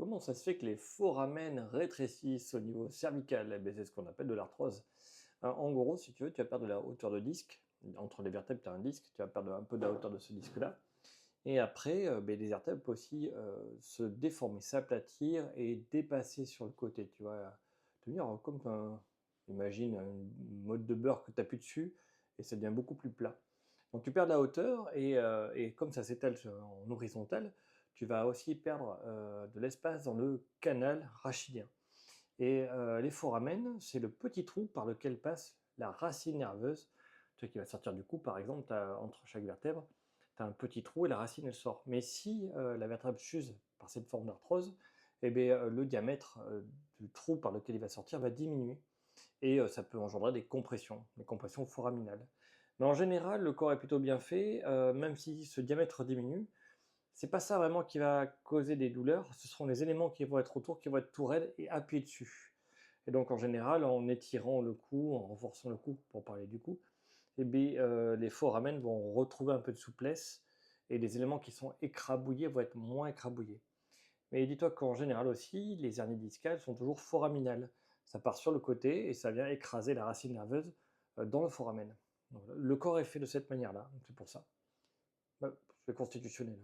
Comment ça se fait que les foramen rétrécissent au niveau cervical? Eh beh, c'est ce qu'on appelle de l'arthrose. En gros, si tu veux, tu vas perdre de la hauteur de disque. Entre les vertèbres, tu as un disque, tu vas perdre un peu de la hauteur de ce disque-là. Et après, beh, les vertèbres peuvent aussi se déformer, s'aplatir et dépasser sur le côté, tu vois? Devenir comme un, imagine une motte de beurre que tu appuies dessus et ça devient beaucoup plus plat. Donc tu perds de la hauteur et comme ça s'étale en horizontal, tu vas aussi perdre de l'espace dans le canal rachidien. Et les foramen, c'est le petit trou par lequel passe la racine nerveuse, tu vois, qui va sortir du cou, par exemple, entre chaque vertèbre, tu as un petit trou et la racine, elle sort. Mais si la vertèbre s'use par cette forme d'arthrose, eh bien, le diamètre du trou par lequel il va sortir va diminuer et ça peut engendrer des compressions foraminales. Mais en général, le corps est plutôt bien fait, même si ce diamètre diminue, c'est pas ça vraiment qui va causer des douleurs, ce seront les éléments qui vont être autour, qui vont être tout raides et appuyer dessus. Et donc en général, en étirant le cou, en renforçant le cou, pour parler du cou, eh beh, les foramen vont retrouver un peu de souplesse et les éléments qui sont écrabouillés vont être moins écrabouillés. Mais dis-toi qu'en général aussi, les hernies discales sont toujours foraminales. Ça part sur le côté et ça vient écraser la racine nerveuse dans le foramen. Donc, le corps est fait de cette manière-là, donc c'est pour ça. Ouais, c'est constitutionnel.